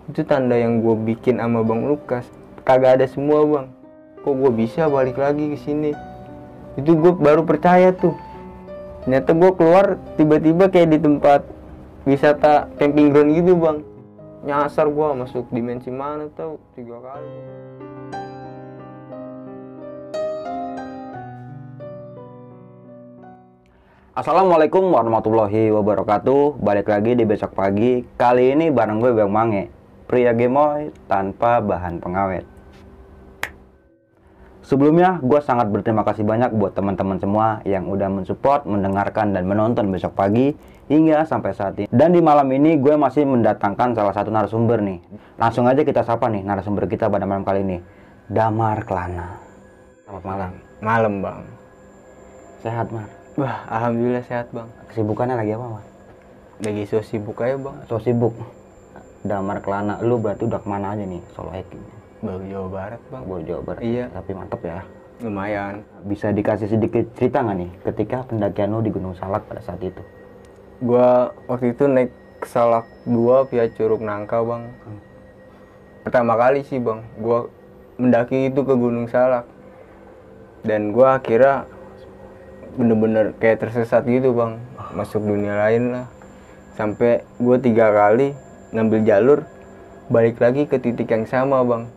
Itu tanda yang gue bikin sama Bang Lukas. Kagak ada semua bang. Kok gue bisa balik lagi ke sini? Itu gue baru percaya tuh. Ternyata gue keluar tiba-tiba kayak di tempat wisata camping ground gitu bang. Nyasar gue masuk dimensi mana tau 3 kali. Assalamualaikum warahmatullahi wabarakatuh. Balik lagi di besok pagi. Kali ini bareng gue Bang Mange, pria gemoy tanpa bahan pengawet. Sebelumnya gue sangat berterima kasih banyak buat teman-teman semua yang udah mensupport, mendengarkan dan menonton besok pagi hingga sampai saat ini. Dan di malam ini gue masih mendatangkan salah satu narasumber nih. Langsung aja kita sapa nih narasumber kita pada malam kali ini, Damar Kelana. Selamat malam. Malam bang. Sehat Mar? Wah, alhamdulillah sehat bang. Kesibukannya lagi apa Mar? Lagi so sibuk aja bang. So sibuk. Damar Kelana, lu berarti udah kemana aja nih solo acting? Baru Jawa Barat bang. Baru Jawa Barat. Iya. Tapi mantep ya. Lumayan. Bisa dikasih sedikit cerita nggak nih ketika pendakian lu di Gunung Salak pada saat itu? Gua waktu itu naik ke Salak 2 via Curug Nangka bang. Pertama kali sih bang, gua mendaki itu ke Gunung Salak. Dan gua kira bener-bener kayak tersesat gitu bang, masuk dunia lain lah. Sampai gue 3 kali ngambil jalur balik lagi ke titik yang sama bang.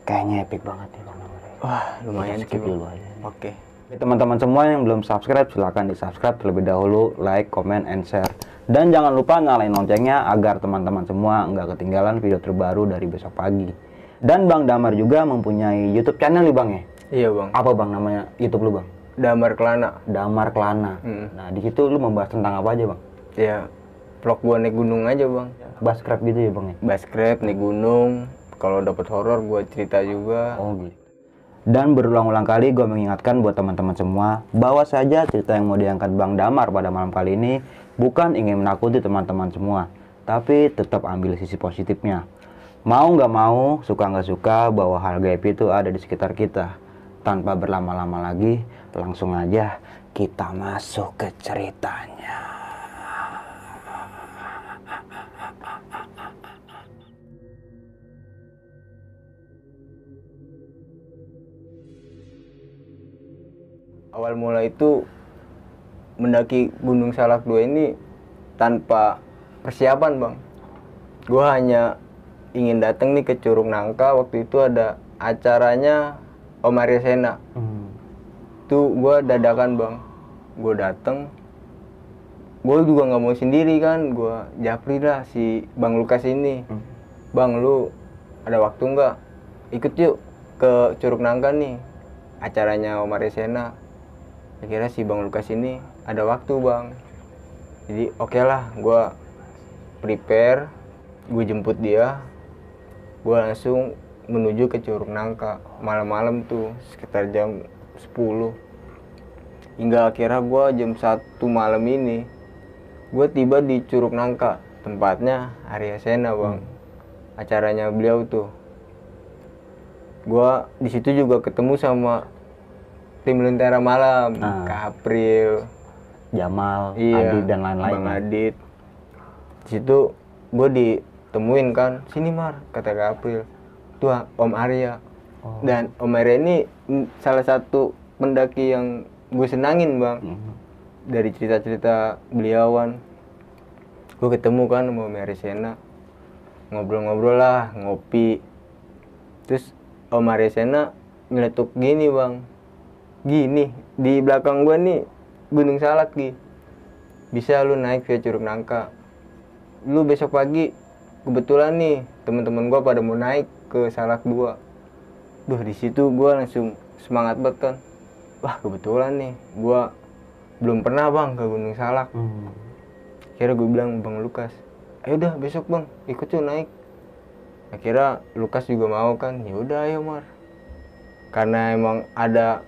Kayaknya epic banget ya bang. Wah lumayan sih Skip bang. dulu aja. Oke. Teman-teman semua yang belum subscribe silahkan di subscribe terlebih dahulu, like, comment, and share. Dan jangan lupa nyalain loncengnya agar teman-teman semua nggak ketinggalan video terbaru dari besok pagi. Dan Bang Damar juga mempunyai YouTube channel nih bang ya? Iya bang. Apa bang namanya YouTube lu bang? Damar Kelana. Damar Kelana. Nah di situ lu membahas tentang apa aja bang? Ya vlog gue naik gunung aja bang. Baskrap gitu ya bang ya? Baskrap naik gunung. Kalau dapat horor gue cerita juga. Oh gitu. Dan berulang-ulang kali gue mengingatkan buat teman-teman semua bahwa saja cerita yang mau diangkat Bang Damar pada malam kali ini bukan ingin menakuti teman-teman semua, tapi tetap ambil sisi positifnya. Mau nggak mau, suka nggak suka, bahwa hal gaib itu ada di sekitar kita. Tanpa berlama-lama lagi, langsung aja kita masuk ke ceritanya. Awal mula itu mendaki Gunung Salak 2 ini tanpa persiapan bang. Gue hanya ingin datang nih ke Curug Nangka. Waktu itu ada acaranya Om Arya Sena. Tuh gue dadakan bang. Gue dateng. Gue juga nggak mau sendiri kan. Gue japri lah si Bang Lukas ini. Bang lu ada waktu nggak? Ikut yuk ke Curug Nangka nih. Acaranya Om Arya Sena. Akhirnya si Bang Lukas ini ada waktu bang. Jadi oke lah, gue prepare, gue jemput dia, gue langsung menuju ke Curug Nangka. Malam-malam tuh sekitar jam 10. Hingga akhirnya gue jam 1 malam ini, gue tiba di Curug Nangka, tempatnya Arya Sena bang. Acaranya beliau tuh. Gue di situ juga ketemu sama tim Lentera Malam, Kak April, Jamal, iya, Adit dan lain-lain. Bang Adit. Di situ gue ditemuin kan, sini Mar, kata Kak April. Tuh Om Arya. Dan Om Arya ini salah satu pendaki yang gue senangin bang. Dari cerita-cerita beliauan. Gue ketemu kan sama Om Arya Sena. Ngobrol-ngobrol lah, ngopi. Terus Om Arya Sena nyeletuk gini bang. Gini, di belakang gua nih Gunung Salak Gi. Bisa lu naik via Curug Nangka. Lu besok pagi kebetulan nih teman-teman gua pada mau naik ke Salak 2. Duh di situ gua langsung semangat banget kan. Wah kebetulan nih gua belum pernah bang ke Gunung Salak. Akhirnya gue bilang Bang Lukas, ayo dah besok bang ikut yuk naik. Akhirnya Lukas juga mau kan. Ya udah ayo Mar. Karena emang ada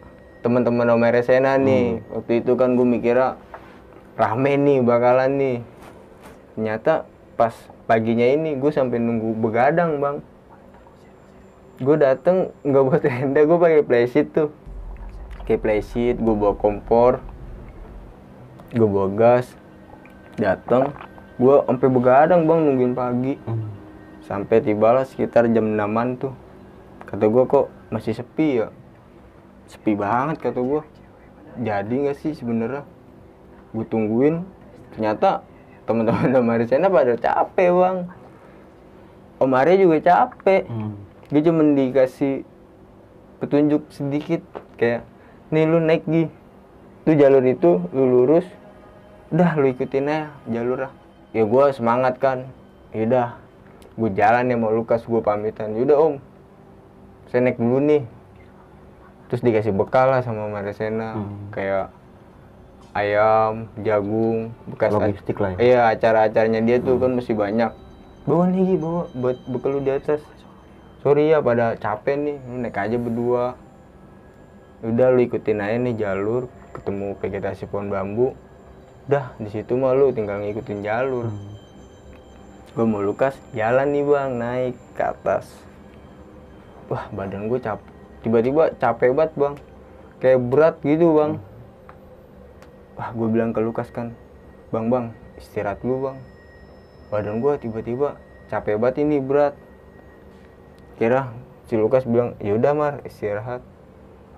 teman-teman Om Arya Sena nih. Waktu itu kan gue mikirnya rame nih bakalan nih. Ternyata pas paginya ini gue sampai nunggu begadang bang. Gue dateng nggak bawa tenda, gue pakai playseat tuh. Pakai playseat, gue bawa kompor, gue bawa gas. Dateng Gue sampai begadang bang nungguin pagi. Sampai tibalah sekitar jam 6-an tuh. Kata gue kok masih sepi ya. Sepi banget kata gue. Jadi nggak sih sebenarnya? Gue tungguin. Ternyata teman-teman Damar Sena pada capek bang. Om Arya juga capek. Dia cuma dikasih petunjuk sedikit kayak, nih lu naik Gi. Tuh jalur itu lu lurus. Udah lu ikutin aja jalur lah. Ya gue semangat kan. Yaudah, gue jalan ya mau Lukas, gue pamitan. Yaudah om, saya naik dulu nih. Terus dikasih bekal lah sama Maresena, kayak ayam, jagung, bekas Logistik lah ya. Iya, acara-acaranya dia tuh kan masih banyak. Bawa nih Gi, bawa buat bekal lu di atas. Sorry ya pada capek nih, lu naik aja berdua. Udah lu ikutin aja nih jalur, ketemu vegetasi pohon bambu. Udah di situ mah lu tinggal ngikutin jalur. Gue mau Lukas jalan nih bang, naik ke atas. Wah badan gue tiba-tiba capek banget bang, kayak berat gitu bang. Wah gue bilang ke Lukas kan, bang istirahat dulu bang. Badan gue tiba-tiba capek banget ini, berat. Kira si Lukas bilang, yaudah Mar istirahat.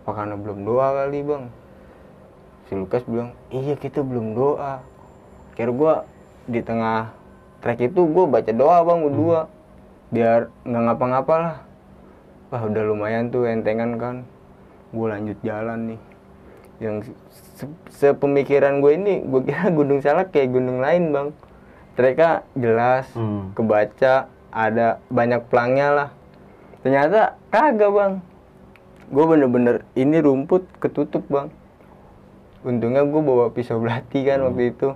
Apa karena belum doa kali bang? Si Lukas bilang, iya kita belum doa. Kira gue di tengah trek itu gue baca doa bang berdua, biar nggak ngapa-ngapa lah. Wah udah lumayan tuh entengan kan. Gue lanjut jalan nih. Yang sepemikiran gue ini, gue kira Gunung Salak kayak gunung lain bang. Treknya jelas, kebaca, ada banyak pelangnya lah. Ternyata kagak bang. Gue bener-bener ini rumput ketutup bang. Untungnya gue bawa pisau belati kan waktu itu.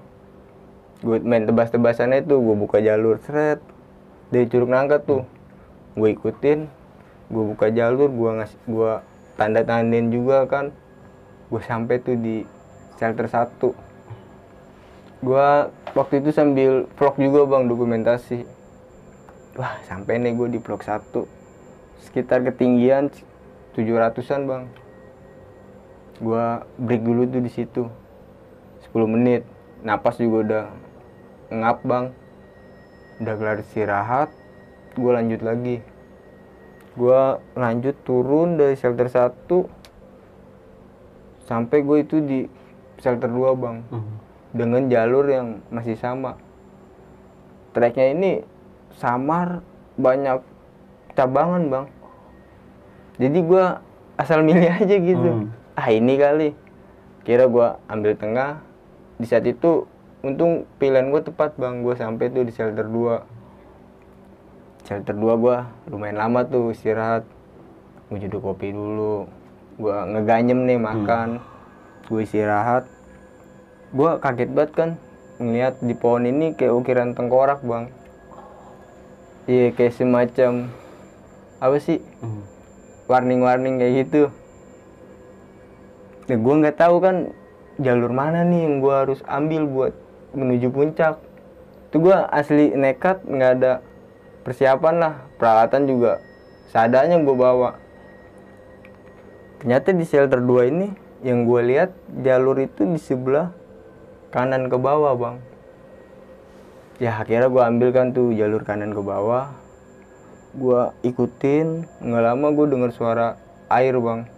Gue main tebas-tebasannya tuh, gue buka jalur seret dari Curug Nangka tuh. Gue ikutin, gue buka jalur, gue tanda-tandain juga kan. Gue sampai tuh di shelter 1. Gue waktu itu sambil vlog juga bang, dokumentasi. Wah sampai nih gue di vlog 1. Sekitar ketinggian 700-an bang. Gua break dulu tuh di situ 10 menit, napas juga udah ngap bang. Udah kelar istirahat, gua lanjut lagi. Gua lanjut turun dari shelter 1 sampai gue itu di shelter 2 bang. Dengan jalur yang masih sama. Treknya ini samar, banyak cabangan bang. Jadi gua asal milih aja gitu. Ini kali, kira gue ambil tengah. Di saat itu untung pilihan gue tepat bang. Gue sampai tuh di shelter 2. Shelter 2 gue lumayan lama tuh istirahat. Gue duduk kopi dulu, gue ngeganyem nih makan. Gue istirahat. Gue kaget banget kan ngeliat di pohon ini kayak ukiran tengkorak bang. Iya kayak semacam apa sih, warning kayak gitu. Ya gue nggak tahu kan jalur mana nih yang gue harus ambil buat menuju puncak. Itu gue asli nekat, nggak ada persiapan lah, peralatan juga seadanya gue bawa. Ternyata di shelter 2 ini yang gue lihat jalur itu di sebelah kanan ke bawah bang. Ya akhirnya gue ambil kan tuh jalur kanan ke bawah. Gue ikutin, nggak lama gue dengar suara air bang.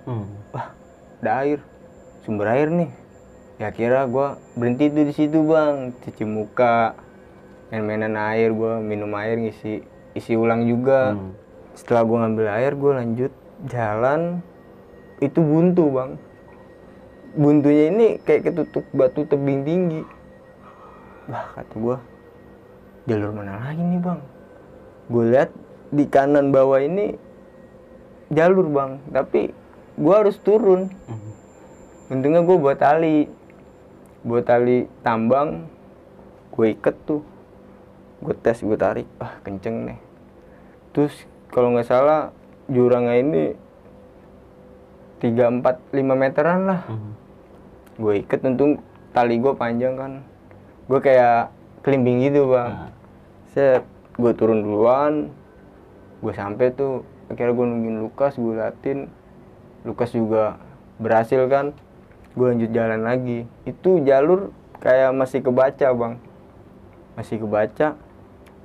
Wah ada air, sumber air nih. Ya kira gue berhenti tuh di situ bang, cuci muka, main-mainan air, gue minum air, isi ulang juga. Setelah gue ngambil air, gue lanjut jalan. Itu buntu bang. Buntunya ini kayak ketutup batu tebing tinggi. Wah kata gue, jalur mana lagi nih bang? Gue lihat di kanan bawah ini jalur bang, tapi gue harus turun. Untungnya gue buat tali tambang, gue iket tuh, gue tes, gue tarik, kenceng nih. Terus kalau nggak salah jurangnya ini 3, 4, 5 meteran lah. Gue iket, untung tali gue panjang kan, gue kayak kelimbing gitu bang. Set, gue turun duluan, gue sampai tuh, akhirnya gue nungguin Lukas, gue liatin, Lukas juga berhasil kan. Gue lanjut jalan lagi. Itu jalur kayak masih kebaca bang. masih kebaca,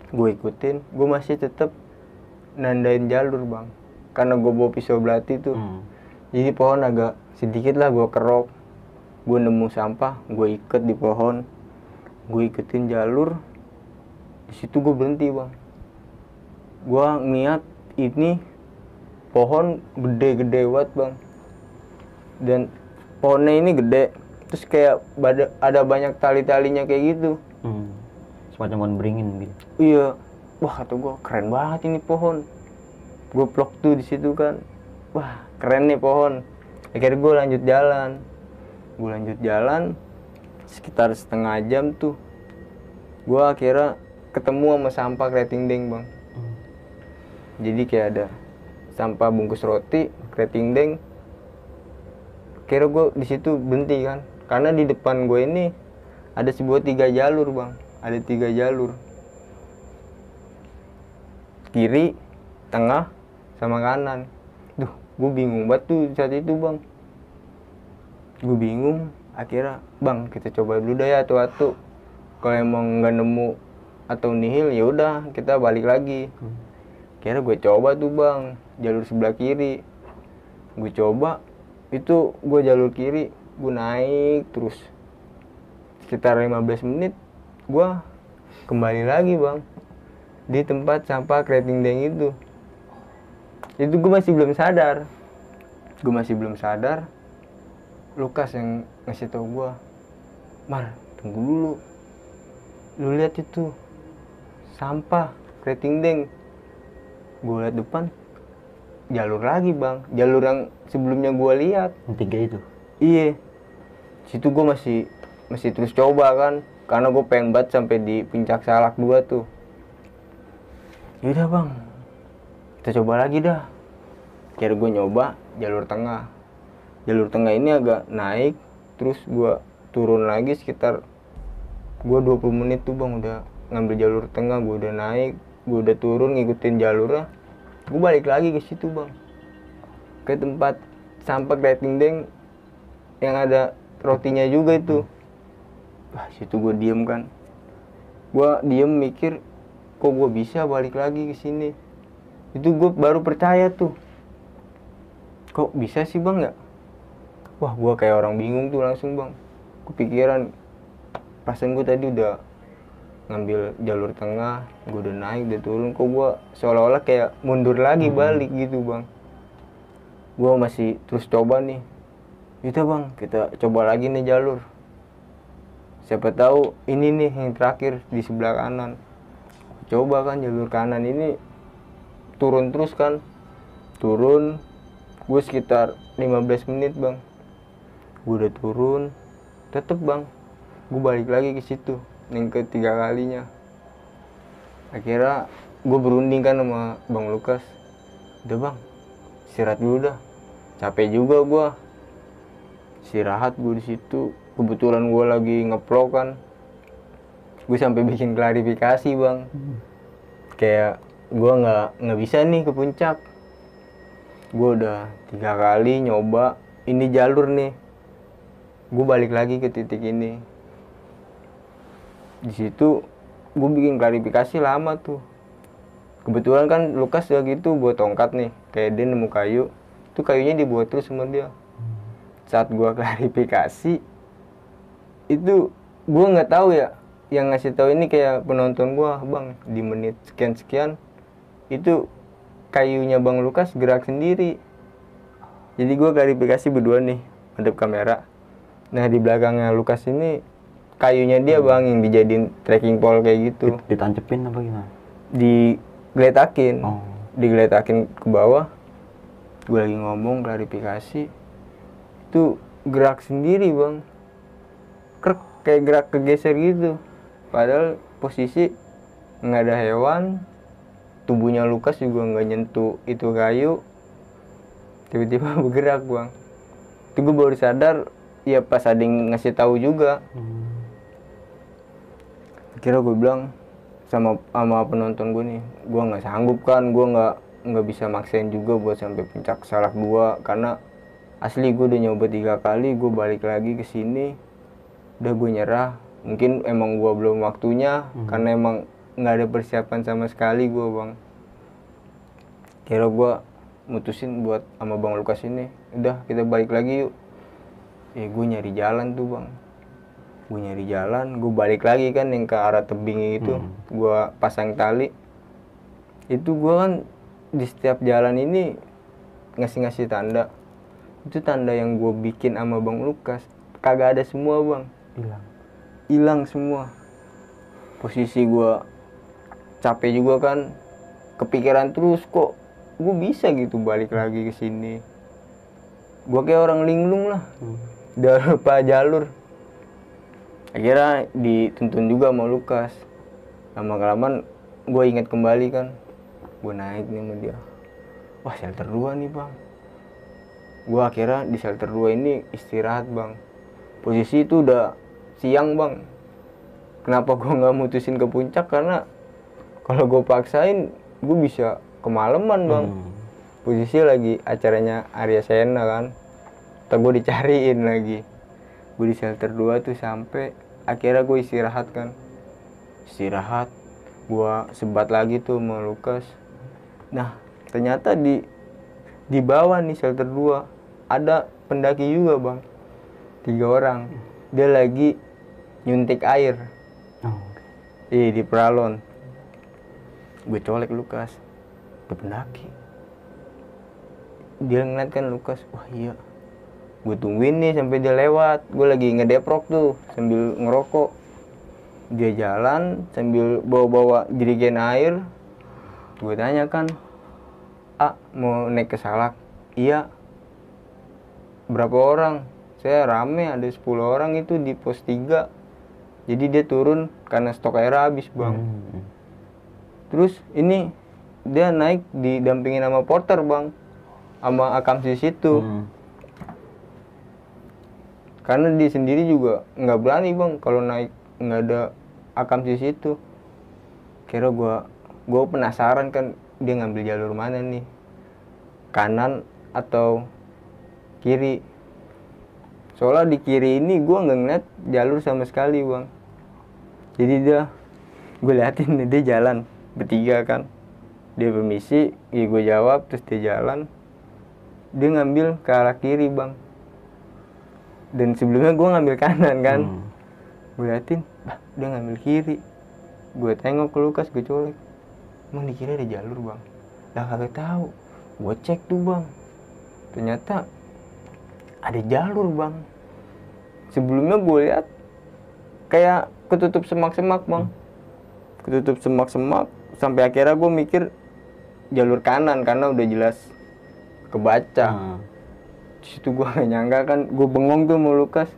gue ikutin, gue masih tetap nandain jalur bang, karena gue bawa pisau belati tuh. Jadi pohon agak sedikit lah gue kerok, gue nemu sampah, gue ikat di pohon, gue ikutin jalur. Di situ gue berhenti bang, gue ngeliat ini pohon gede-gede banget bang, dan pohonnya ini gede, terus kayak ada banyak tali-talinya kayak gitu. Semacam pohon beringin gitu. Iya, wah kata gue keren banget ini pohon. Gue plok tuh di situ kan, wah keren nih pohon. Akhirnya gue lanjut jalan, sekitar setengah jam tuh, gue akhirnya ketemu sama sampah Kreting Deng bang. Jadi kayak ada sampah bungkus roti, Kreting Deng. Akhirnya gue di situ berhenti kan, karena di depan gue ini ada sebuah 3 jalur bang. Ada 3 jalur, kiri, tengah, sama kanan. Duh, gue bingung banget tuh saat itu bang. Gue bingung. Akhirnya, bang kita coba dulu dah ya atu-atu. Kalau emang nggak nemu atau nihil ya udah kita balik lagi. Akhirnya gue coba tuh bang, jalur sebelah kiri. Gue coba, itu gue jalur kiri, gue naik terus. Sekitar 15 menit, gue kembali lagi bang di tempat sampah Kreting Deng itu gue masih belum sadar. Lukas yang ngasih tau gue, Mar tunggu dulu, lu lihat itu sampah Kreting Deng. Gue lihat depan jalur lagi bang, jalur yang sebelumnya gue lihat. Yang 3 itu? Iya, situ gue masih terus coba kan, karena gue pengen banget sampai di puncak Salak 2 tuh. Yaudah bang, kita coba lagi dah. Akhirnya gue nyoba jalur tengah. Jalur tengah ini agak naik, terus gue turun lagi sekitar, gue 20 menit tuh bang udah ngambil jalur tengah. Gue udah naik, gue udah turun ngikutin jalurnya. Gue balik lagi ke situ bang, ke tempat sampah Kreting Deng yang ada rotinya juga itu. Wah situ gue diem kan, gue diem mikir kok gue bisa balik lagi ke sini. Itu gue baru percaya tuh, kok bisa sih bang ya. Wah gue kayak orang bingung tuh langsung bang, kepikiran perasaan gue tadi udah ngambil jalur tengah, gue udah naik udah turun, kok gue seolah-olah kayak mundur lagi balik gitu bang. Gue masih terus coba nih, itu bang kita coba lagi nih jalur, siapa tahu ini nih yang terakhir di sebelah kanan. Coba kan jalur kanan ini turun terus kan, turun. Gue sekitar 15 menit bang, gue udah turun, tetep bang gue balik lagi ke situ yang ketiga kalinya. Akhirnya gue berunding kan sama bang Lukas, udah bang istirahat dulu dah, capek juga gue. Istirahat gue di situ. Kebetulan gue lagi ngeplok kan, gue sampai bikin klarifikasi bang, kayak gue nggak bisa nih ke puncak. Gue udah 3 kali nyoba ini jalur nih, gue balik lagi ke titik ini. Di situ gue bikin klarifikasi lama tuh. Kebetulan kan Lukas udah gitu buat tongkat nih, kayak dia nemu kayu, itu kayunya dibuat terus sama dia. Saat gue klarifikasi itu, gue nggak tahu ya, yang ngasih tahu ini kayak penonton gue, bang di menit sekian itu kayunya bang Lukas gerak sendiri. Jadi gue klarifikasi berdua nih hadap kamera. Nah di belakangnya Lukas ini kayunya dia bang yang dijadiin trekking pole kayak gitu. Ditancepin apa gimana? Digeletakin, digeletakin ke bawah. Gue lagi ngomong klarifikasi, itu gerak sendiri bang, krek kayak gerak kegeser gitu. Padahal posisi nggak ada hewan, tubuhnya Lukas juga nggak nyentuh itu kayu, tiba-tiba bergerak bang. Itu gue baru sadar ya pas ada yang ngasih tahu juga. Akhirnya gue bilang sama penonton gue nih, gue nggak sanggup kan, gue nggak bisa maksain juga buat sampai puncak Salak 2, karena asli gue udah nyoba 3 kali, gue balik lagi ke sini udah gue nyerah. Mungkin emang gua belum waktunya, karena emang nggak ada persiapan sama sekali gua bang. Kira gua mutusin buat sama Bang Lukas ini, udah kita balik lagi yuk. Gue nyari jalan tuh bang, gue nyari jalan, gue balik lagi kan yang ke arah tebing itu. Gue pasang tali itu, gue kan di setiap jalan ini ngasih tanda. Itu tanda yang gue bikin sama Bang Lukas kagak ada semua bang, hilang semua. Posisi gue capek juga kan, kepikiran terus kok gue bisa gitu balik lagi ke sini. Gue kayak orang linglung lah, udah lupa jalur. Akhirnya dituntun juga sama Lukas. Lama-kelamaan gue ingat kembali kan, gue naik nih sama dia. Wah, shelter 2 nih bang. Gue akhirnya di shelter 2 ini istirahat bang. Posisi itu udah siang bang. Kenapa gue nggak mutusin ke puncak? Karena kalau gue paksain gue bisa kemalaman bang. Posisi lagi acaranya Arya Sena kan, atau gue dicariin lagi. Gue di shelter 2 tuh sampai akhirnya gue istirahat kan. Istirahat, gue sebat lagi tuh sama Lukas. Nah ternyata di bawah nih shelter 2 ada pendaki juga bang, 3 orang. Dia lagi nyuntik air di peralon. Gue colek Lukas, ada pendaki. Dia ngeliat kan Lukas, wah iya. Gue tungguin nih sampai dia lewat. Gue lagi ngedeprok tuh sambil ngerokok. Dia jalan sambil bawa jerigen air. Gue tanya kan, mau naik ke Salak? Iya. Berapa orang? Saya rame, ada 10 orang itu di pos 3. Jadi dia turun karena stok air habis bang. Terus ini dia naik didampingin sama porter bang, sama Akamsis itu. Karena dia sendiri juga nggak berani bang kalau naik nggak ada Akamsis itu. Kira gue penasaran kan dia ngambil jalur mana nih, kanan atau kiri. Soalnya di kiri ini gue nggak ngeliat jalur sama sekali bang. Jadi gue liatin nih, dia jalan bertiga kan. Dia permisi, gue jawab, terus dia jalan. Dia ngambil ke arah kiri bang. Dan sebelumnya gue ngambil kanan kan. Gue liatin, dia ngambil kiri. Gue tengok ke Lukas, gue colek, emang di kiri ada jalur bang? Lah kagak tahu. Gue cek tuh bang, ternyata ada jalur bang. Sebelumnya gue lihat kayak ketutup semak-semak bang, ketutup semak-semak. Sampai akhirnya gue mikir jalur kanan karena udah jelas kebaca. Di situ gue gak nyangka kan, gue bengong tuh sama Lukas.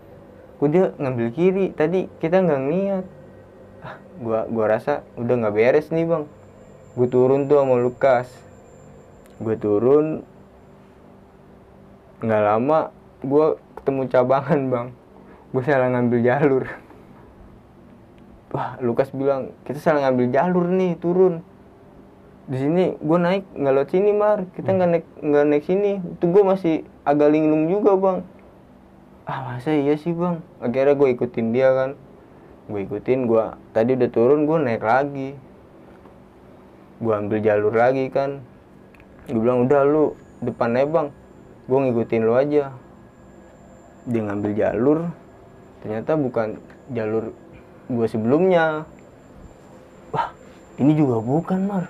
Kok dia ngambil kiri, tadi kita nggak ngeliat. Gue rasa udah nggak beres nih bang. Gue turun tuh sama Lukas. Gue turun, nggak lama gue ketemu cabangan bang. Gue salah ngambil jalur. Wah, Lukas bilang kita salah ngambil jalur nih, turun. Di sini gue naik nggak lewat sini Mar, kita nggak naik sini. Itu gue masih agak linglung juga bang. Masa iya sih bang? Akhirnya gue ikutin dia kan. Gue tadi udah turun, gue naik lagi. Gue ambil jalur lagi kan. Gue bilang udah lu depannya bang, gue ngikutin lu aja. Dia ngambil jalur, ternyata bukan jalur gue sebelumnya. Wah, ini juga bukan Mar.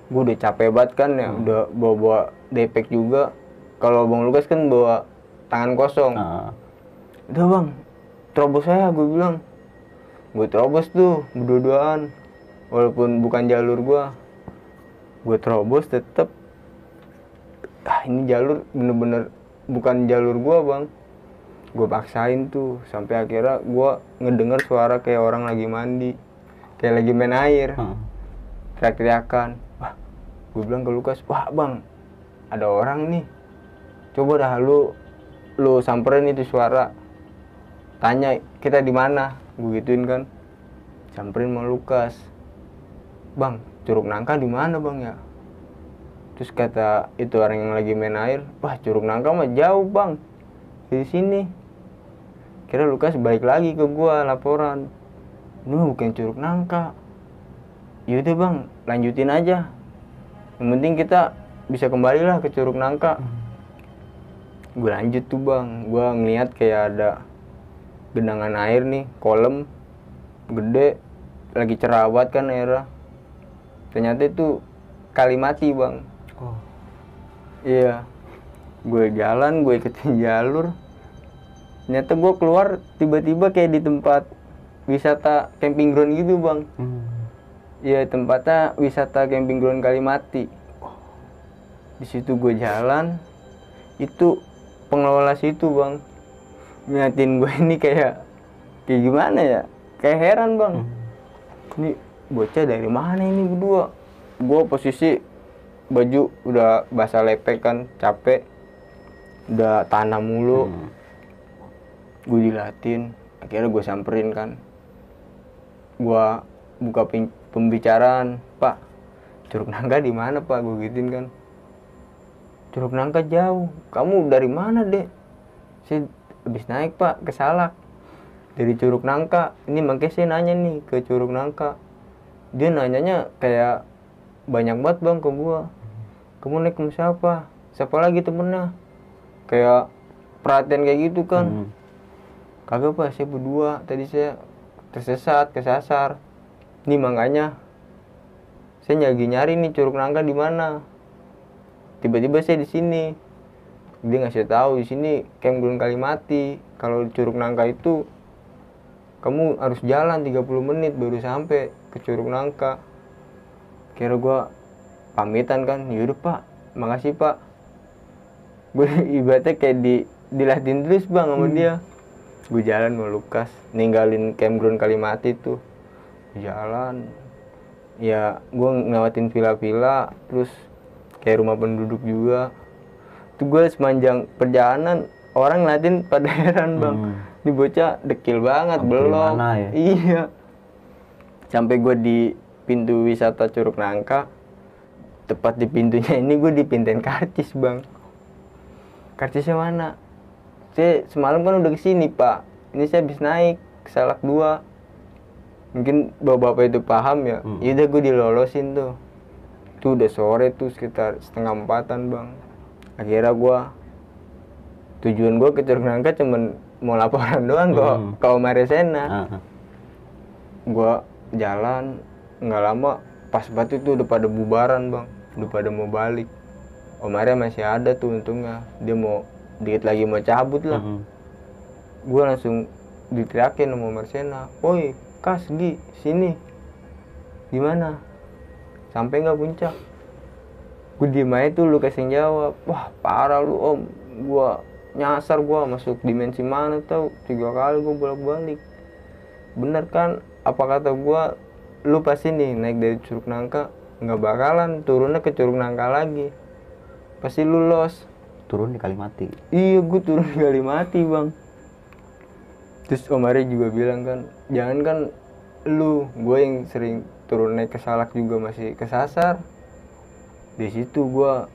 Gue udah capek banget kan ya, udah bawa depek juga. Kalau Bang Lukas kan bawa tangan kosong. Udah bang, terobos saya, gue bilang. Gue terobos tuh berdua-duaan, walaupun bukan jalur gue terobos tetep. Ini jalur bener-bener bukan jalur gue bang. Gue paksain tuh sampai akhirnya gue ngedenger suara kayak orang lagi mandi, kayak lagi main air, teriak-teriakan. Wah, gue bilang ke Lukas, wah bang, ada orang nih. Coba dah lu samperin itu suara, tanya kita di mana. Gue gituin kan, samperin sama Lukas. Bang, Curug Nangka di mana bang ya? Terus kata itu orang yang lagi main air, wah Curug Nangka mah jauh bang, dari sini. Kira Lukas balik lagi ke gua laporan, ini bukan Curug Nangka. Yaudah bang, lanjutin aja, yang penting kita bisa kembali lah ke Curug Nangka. Gue lanjut tuh bang, gue ngeliat kayak ada genangan air nih, kolam gede, lagi cerawat kan airnya. Ternyata itu kali mati bang. Oh. Iya, gue jalan, gue ikutin jalur. Ternyata gue keluar tiba-tiba kayak di tempat wisata camping ground gitu bang. Iya, tempatnya wisata camping ground Kalimati. Di situ gue jalan, itu pengelola situ bang ngeliatin gue ini kayak gimana ya, kayak heran bang. Ini bocah dari mana ini berdua. Gue posisi baju udah basah lepek kan, capek, udah tanam mulu. Gue dilatin, akhirnya gue samperin kan, gue buka pembicaraan, Pak, Curug Nangka di mana Pak? Gue gituin kan. Curug Nangka jauh. Kamu dari mana dek? Saya habis naik Pak ke Salak dari Curug Nangka. Ini makanya saya nanya nih ke Curug Nangka. Dia nanyanya kayak banyak banget bang ke gua. Kamu naik sama siapa? Siapa lagi temennya? Kayak perhatian kayak gitu kan. Kagak Pak, saya berdua. Tadi saya tersesat, kesasar. Nih makanya saya lagi nyari nih Curug Nangka di mana. Tiba-tiba saya di sini. Dia ngasih tahu di sini campground Kalimati. Kalau Curug Nangka itu kamu harus jalan 30 menit baru sampai ke Curug Nangka. Kira gua pamitan kan. Yaudah Pak, makasih Pak. Gue ibaratnya kayak dilatih terus bang sama dia. Gue jalan sama Lukas, ninggalin campground Kalimati tuh. Jalan. Ya, gue ngelewatin villa-villa, terus kayak rumah penduduk juga. Tuh gue sepanjang perjalanan orang ngeliatin pada heran bang. Ini bocah dekil banget, belum. Ya? Iya. Sampai gue di pintu wisata Curug Nangka. Tepat di pintunya ini gue dipintain karcis bang. Karcisnya mana? Saya semalam kan udah kesini Pak. Ini saya habis naik ke Salak 2. Mungkin bapak-bapak itu paham ya. Yaudah gue dilolosin tuh. Tuh udah sore tuh sekitar 3:30 bang. Akhirnya gue tujuan gue ke Curug Nangka cuman mau laporan doang ke Om Aresena. Gue jalan nggak lama pas banget itu udah pada bubaran bang, udah pada mau balik. Om Arya masih ada tuh untungnya, dia mau dikit lagi mau cabut lah. Gue langsung diteriakin sama Om Aresena, woi Kas Gi sini, gimana? Sampai nggak puncak? Gue diem aja tuh, lu kasih jawab, wah parah lu Om, gue nyasar, gue masuk dimensi mana tau, 3 kali gue bolak-balik. Bener kan apa kata gue, lu pasti nih naik dari Curug Nangka nggak bakalan turunnya ke Curug Nangka lagi, pasti lu los. Turun di Kalimati. Iya, gue turun di Kalimati bang. Terus Om Ari juga bilang kan, jangan kan lu, gue yang sering turun naik ke Salak juga masih kesasar. Di situ gue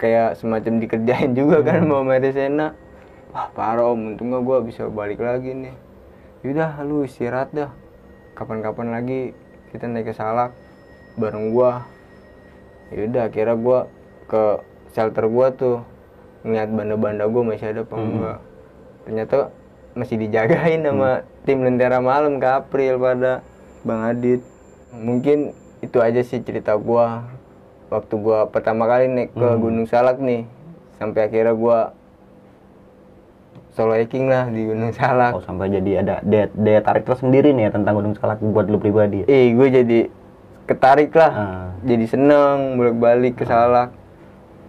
kayak semacam dikerjain juga kan sama Om Aresena. Wah parah Om, untungnya gue bisa balik lagi nih. Yaudah lu istirahat dah, kapan-kapan lagi kita naik ke Salak bareng gue. Yaudah akhirnya gue ke shelter gue tuh, ngeliat banda-banda gue masih ada apa enggak. Ternyata masih dijagain sama tim Lentera Malam ke April pada Bang Adit. Mungkin itu aja sih cerita gue waktu gue pertama kali naik ke Gunung Salak nih, sampai akhirnya gue solo hiking lah di Gunung Salak. Oh, sampai jadi ada daya tarik tersendiri nih ya tentang Gunung Salak buat lu pribadi. Gue jadi ketarik lah, jadi seneng bolak-balik ke Salak.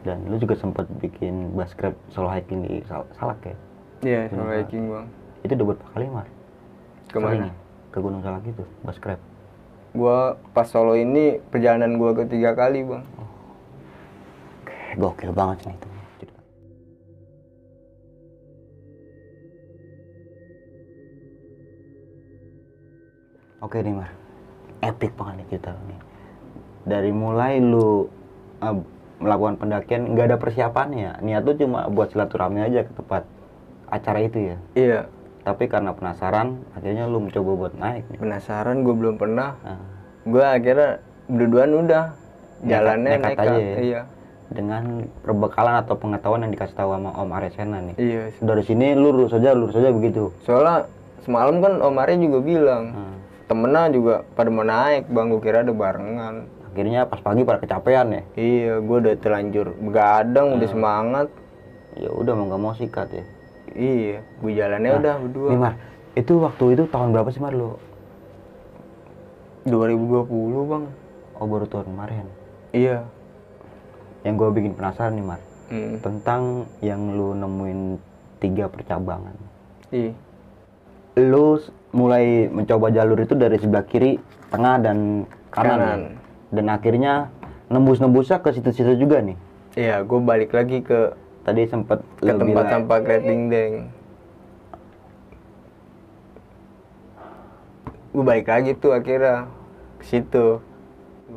Dan lu juga sempat bikin baskrep solo hiking di Salak ya? Iya, solo hiking bang. Itu udah berapa kali Mar? Kemana? Ke Gunung Salak itu, baskrep. Gua pas solo ini perjalanan gua ketiga kali bang. Oke, gokil banget nih itu. Oke nih Mar, epic banget nih cerita nih. Dari mulai lu melakukan pendakian nggak ada persiapannya, niat tuh cuma buat silaturahmi aja ke tempat acara itu ya? Iya. Tapi karena penasaran, akhirnya lu mencoba buat naik nih. Penasaran, gue belum pernah. Nah, Gue akhirnya berduaan udah jalannya nekat nekat. aja ya. Iya. Dengan perbekalan atau pengetahuan yang dikasih tahu sama Om Aresena nih. Iya. Dari sini lurus aja begitu. Soalnya semalam kan Om Arya juga bilang, temennya juga pada mau naik bang, gue kira ada barengan. Akhirnya pas pagi pada kecapean ya. Iya, gue udah terlanjur begadang, udah semangat. Ya udah mau nggak mau sikat ya. Iya, gue jalannya udah berdua. Nih Mar, itu waktu itu tahun berapa sih Mar lu? 2020 bang. Oh baru tahun kemarin. Iya. Yang gue bikin penasaran nih Mar, tentang yang lu nemuin 3 percabangan. Iya. Lu mulai mencoba jalur itu dari sebelah kiri, tengah, dan kanan. Ya? Dan akhirnya nembus-nembusnya ke situ-situ juga nih. Iya, gue balik lagi ke Tadi sempet tempat sampah Kreting Deng. Gue balik lagi tuh akhirnya ke situ.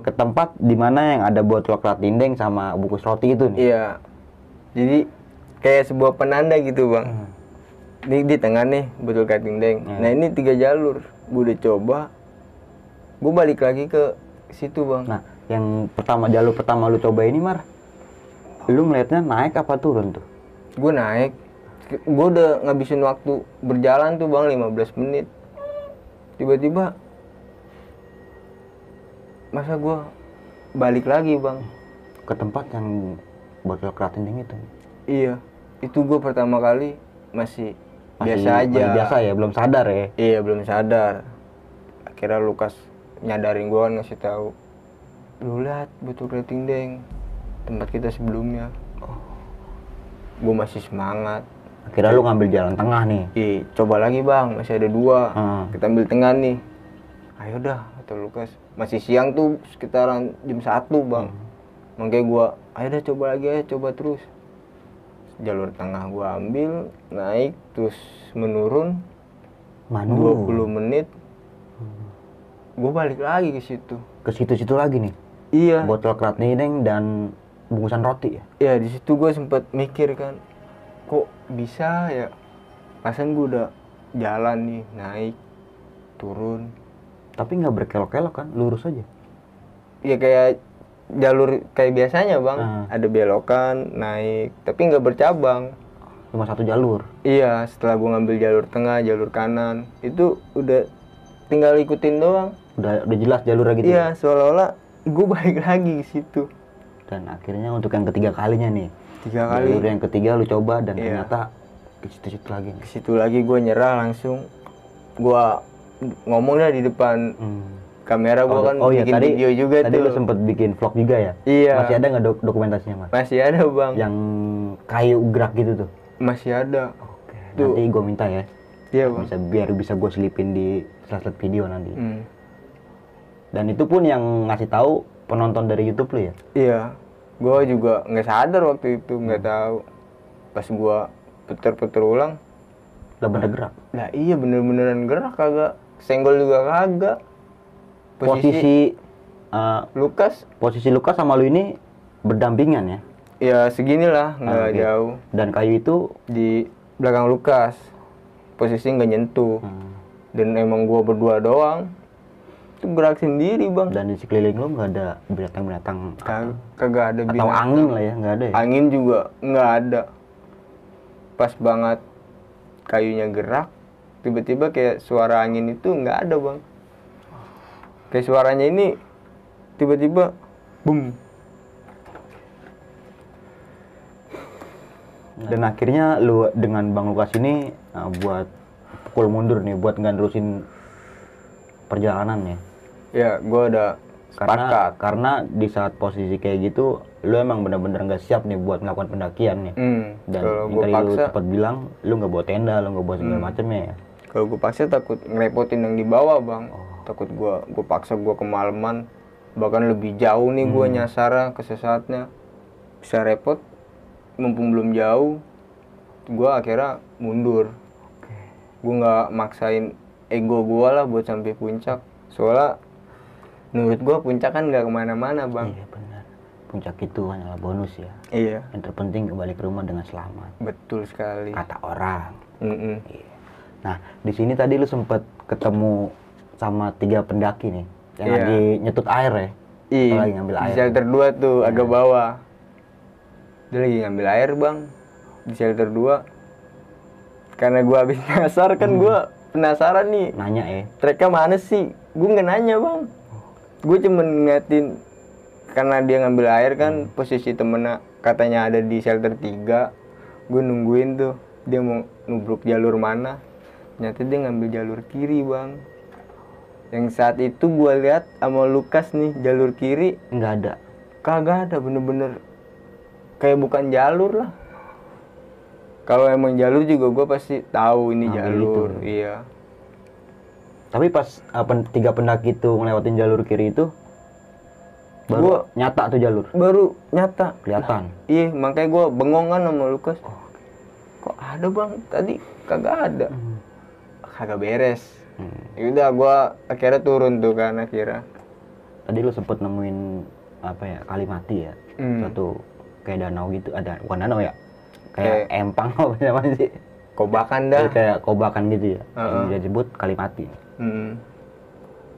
ke tempat dimana yang ada botol Kratindeng sama bungkus roti itu nih. Iya. Jadi kayak sebuah penanda gitu bang. Ini di tengah nih botol Kreting Deng. Nah ini 3 jalur. Gue udah coba. Gue balik lagi ke situ bang. Nah, yang jalur pertama lu coba ini Mar, lu melihatnya naik apa turun tuh? Gue naik. Gue udah ngabisin waktu berjalan tuh bang 15 menit. Tiba-tiba masa gue balik lagi bang Ke tempat yang botol Kratindeng itu. Iya, itu gue pertama kali masih biasa aja. Masih biasa ya, belum sadar ya. Iya, belum sadar. Akhirnya Lukas nyadarin gue kan, ngasih tahu, lu lihat botol Kratindeng tempat kita sebelumnya. Gue masih semangat. Akhirnya lu ngambil jalan tengah nih. Ih, coba lagi bang, masih ada 2. Kita ambil tengah nih. Ayo dah, kata Lukas. Masih siang tuh, sekitaran jam 1 bang. Makanya gua, ayo dah coba lagi, ayo coba terus. Jalur tengah gua ambil, naik, terus menurun. 20 menit. Gua balik lagi ke situ. Ke situ-situ lagi nih. Iya. Botol Kratindeng dan bungkusan roti ya. Iya, di situ gua sempet mikir kan, kok bisa ya? Pasan gua udah jalan nih, naik, turun. Tapi nggak berkelok-kelok kan, lurus aja. Ya kayak jalur kayak biasanya bang, ada belokan, naik, tapi nggak bercabang. Cuma 1 jalur. Iya, setelah gua ngambil jalur tengah, jalur kanan, itu udah tinggal ikutin doang. Udah jelas jalurnya gitu. Iya, seolah-olah gua balik lagi ke situ. Dan akhirnya untuk yang ketiga kalinya nih. 3 kali. Jalur yang ketiga lu coba dan ternyata ke situ-situ lagi. Ke situ lagi gua nyerah langsung. Gua ngomong dah di depan kamera, gua kan bikin tadi, video juga tadi tuh. lu sempet bikin vlog juga ya? Iya. Masih ada nggak dokumentasinya Mas? Masih ada bang. Yang kayu gerak gitu tuh? Masih ada. Oke. Tuh. Nanti gue minta ya. Iya bang. Biar bisa gue selipin di slide video nanti. Dan itu pun yang ngasih tahu penonton dari YouTube lu ya? Iya. Gua juga nggak sadar waktu itu, nggak tahu. Pas gua puter-puter ulang, Udah bener gerak. lah iya bener-beneran gerak, kagak senggol juga kagak. Posisi Lukas Lukas sama lu ini berdampingan ya? ya seginilah, nggak jauh. Dan kayu itu Di belakang Lukas, posisi nggak nyentuh. Dan emang gua berdua doang, itu gerak sendiri bang. dan di sekeliling lu nggak ada binatang-binatang Kagak ada atau binatang. angin lah ya, nggak ada ya? Angin juga nggak ada. Pas banget kayunya gerak, tiba-tiba kayak suara angin itu nggak ada bang. Kayak suaranya ini tiba-tiba boom. Dan akhirnya lu dengan Bang Lukas ini buat pukul mundur nih, buat nggak nerusin perjalanan ya. Ya, gue udah sepakat. Karena di saat posisi kayak gitu, lu emang bener-bener nggak siap nih buat melakukan pendakian nih. Dan Kalau yang gue tadi lu paksa, sempat bilang, lu nggak bawa tenda, lu nggak bawa segala macamnya ya. kalau gue paksa takut ngerepotin yang di bawah bang. Takut gue paksa gue kemalaman, bahkan lebih jauh nih gue nyasar kesesatnya, bisa repot. Mumpung belum jauh, gue akhirnya mundur. Gue nggak maksain ego gue lah buat sampai puncak. Soalnya menurut gue puncak kan nggak kemana-mana bang. Iya benar. Puncak itu hanyalah bonus ya. Iya. Yang terpenting kembali ke rumah dengan selamat. Betul sekali. Kata orang. Iya. Nah, di sini tadi lu sempet ketemu sama 3 pendaki nih yang Iya. lagi nyetut air ya. Atau Iya, lagi ngambil di air. shelter 2 tuh agak bawah. Dia lagi ngambil air bang di shelter 2. Karena gua habis nyasar kan gua penasaran nih. Nanya ya. Treknya mana sih? Gua nggak nanya bang. Gue cuma ngeliatin karena dia ngambil air kan posisi temennya katanya ada di shelter 3. Gue nungguin tuh dia mau nubruk jalur mana. Ternyata dia ngambil jalur kiri bang. Yang saat itu gue lihat sama Lukas nih jalur kiri Nggak ada. kagak ada, bener-bener kayak bukan jalur lah. Kalau emang jalur juga gue pasti tahu ini Ngambil jalur. itu. Iya. Tapi pas 3 pendaki itu ngelewatin jalur kiri itu baru nyata tuh jalur. Baru nyata Kelihatan. iya, makanya gue bengong kan sama Lukas. Kok ada bang? Tadi kagak ada. Kagak beres. Yaudah gue akhirnya turun tuh kan akhirnya. Tadi lu sempet nemuin apa ya? Kalimati ya. Satu kayak danau gitu, ada bukan danau ya? Kayak empang apa namanya sih? Kobakan dah. Kayak kobakan gitu ya. Yang dia sebut Kalimati.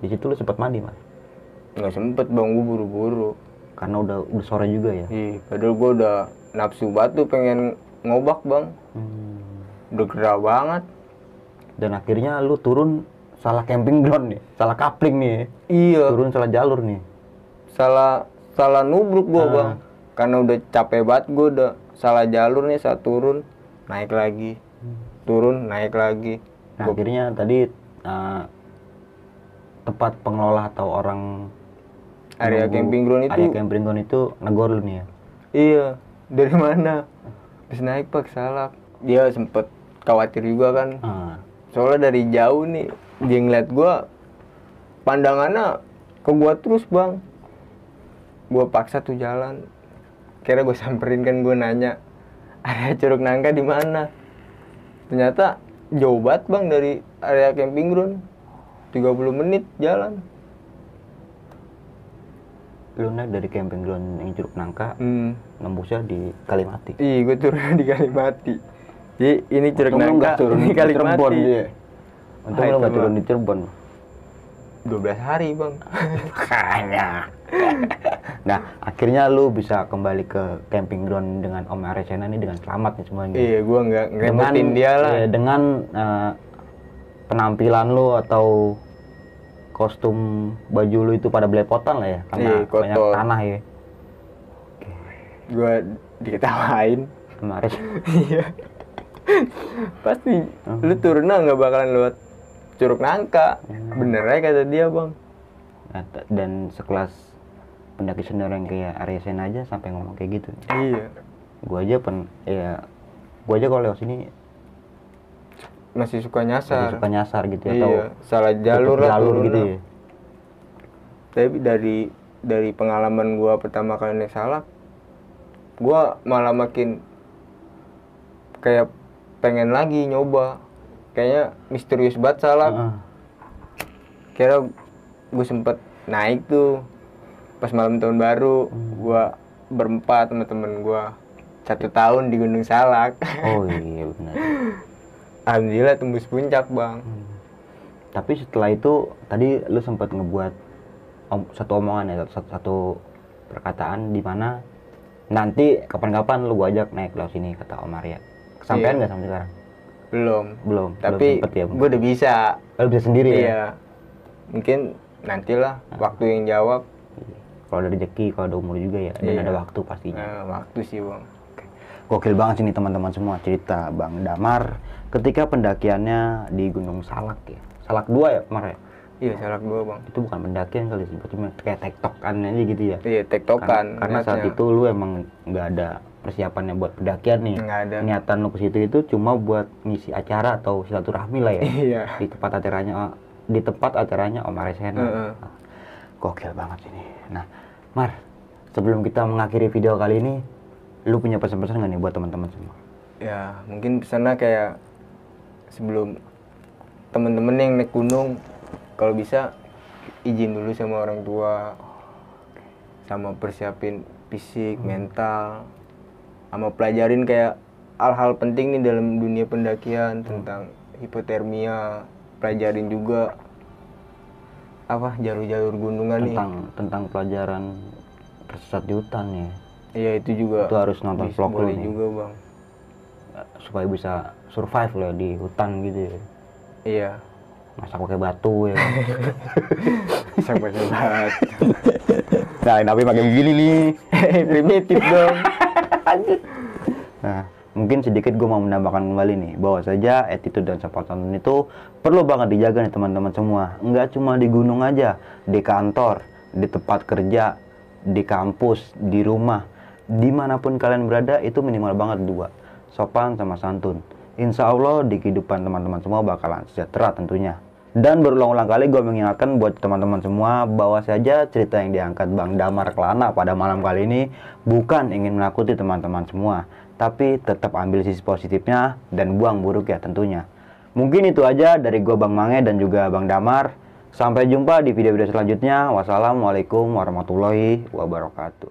Di situ lu sempet mandi, Mas? Nggak sempet bang, gue buru-buru. Karena udah sore juga ya. Ih, padahal gue udah nafsu banget tuh pengen ngobak bang. Udah gerah banget. Dan akhirnya lu turun salah camping ground nih, salah coupling nih. Iya. Turun salah jalur nih. Salah nubruk gue bang. Karena udah capek banget gue udah salah jalur nih, saat turun naik lagi, turun naik lagi. Nah, akhirnya tadi tempat pengelola atau orang Area camping ground itu. area camping ground itu negor lu nih ya. Iya, dari mana? Terus naik pak salak. Dia sempet khawatir juga kan. Soalnya dari jauh nih dia ngeliat gua, pandangannya ke gua terus bang. Gua paksa tuh jalan. Kira gua samperin kan, gua nanya area Curug Nangka di mana. Ternyata jauh banget bang dari area camping ground. 30 menit jalan. Lu naik dari camping ground yang Curug Nangka, nembusnya di Kalimati. Iya, gue turun di Kalimati. Jadi ini Curug Nangka, turun ini di Cirebon Kalimati. dia. Untung lu nggak turun di Cirebon. 12 hari bang. Makanya. Nah, akhirnya lu bisa kembali ke camping ground dengan Om Aresena nih dengan selamat nih semuanya. Iya, gue nggak ngerepotin dia lah. Dengan penampilan lu atau kostum baju lu itu pada belepotan lah ya, karena banyak tanah ya. Gue diketawain. Kemarin. Iya. Pasti lu turunnya nggak bakalan lewat Curug Nangka. Bener aja kata dia bang. Dan sekelas pendaki senior yang kayak Aresena aja sampai ngomong kayak gitu. Iya. Gua aja kalau lewat sini masih suka nyasar gitu ya, iya, atau salah jalur lah gitu ya. Tapi dari pengalaman gua pertama kali naik salak, gua malah makin kayak pengen lagi nyoba. Kayaknya misterius banget salak. Kira gue sempet naik tuh pas malam tahun baru. Gua berempat sama temen gua 1 tahun di Gunung Salak. Oh iya benar. Alhamdulillah tembus puncak bang. Tapi setelah itu tadi lu sempat ngebuat satu omongan ya, satu perkataan di mana nanti kapan-kapan lu gua ajak naik laut sini, kata Om Arya. Kesampaian nggak sampai sekarang? Belum. Tapi gue udah bisa. Lu bisa sendiri ya? Iya. Mungkin nantilah waktu yang jawab. Kalau ada rezeki, kalau ada umur juga ya, dan ada waktu pastinya. Waktu sih bang. Gokil banget sih nih teman-teman semua cerita Bang Damar ketika pendakiannya di Gunung Salak ya. Salak 2 ya kemarin? Iya, Salak 2 bang. Itu bukan pendakian kali sih, cuma kayak tektokan aja gitu ya. Iya, tektokan. Karena saat itu lu emang nggak ada persiapannya buat pendakian nih. Nggak ada. Niatan lu ke situ itu cuma buat ngisi acara atau silaturahmi lah ya. Iya. Di tempat acaranya Om Aresena. Gokil banget ini. Nah, Mar, sebelum kita mengakhiri video kali ini, lu punya pesan-pesan nggak nih buat teman-teman semua? Ya, mungkin pesannya kayak sebelum temen-temen yang naik gunung, kalau bisa izin dulu sama orang tua, sama persiapin fisik, mental, sama pelajarin kayak hal-hal penting nih dalam dunia pendakian tentang hipotermia, pelajarin juga apa jalur-jalur gunungan nih. Tentang pelajaran tersesat di hutan ya. Iya itu juga. Itu harus nonton vlog lu boleh nih. juga bang. Supaya bisa survive loh di hutan gitu ya. Iya. Masak pakai batu ya. Masak pakai batu. Nah, tapi pakai begini nih. Primitif dong. Nah, mungkin sedikit gue mau menambahkan kembali nih, bahwa saja attitude dan sopan santun itu perlu banget dijaga nih teman-teman semua. Enggak cuma di gunung aja, di kantor, di tempat kerja, di kampus, di rumah, dimanapun kalian berada itu minimal banget 2, sopan sama santun. Insya Allah di kehidupan teman-teman semua bakalan sejahtera tentunya. Dan berulang-ulang kali gue mengingatkan buat teman-teman semua bahwa saja cerita yang diangkat Bang Damar Kelana pada malam kali ini bukan ingin menakuti teman-teman semua, tapi tetap ambil sisi positifnya dan buang buruk ya tentunya. Mungkin itu aja dari gue Bang Mange dan juga Bang Damar. Sampai jumpa di video-video selanjutnya. Wassalamualaikum warahmatullahi wabarakatuh.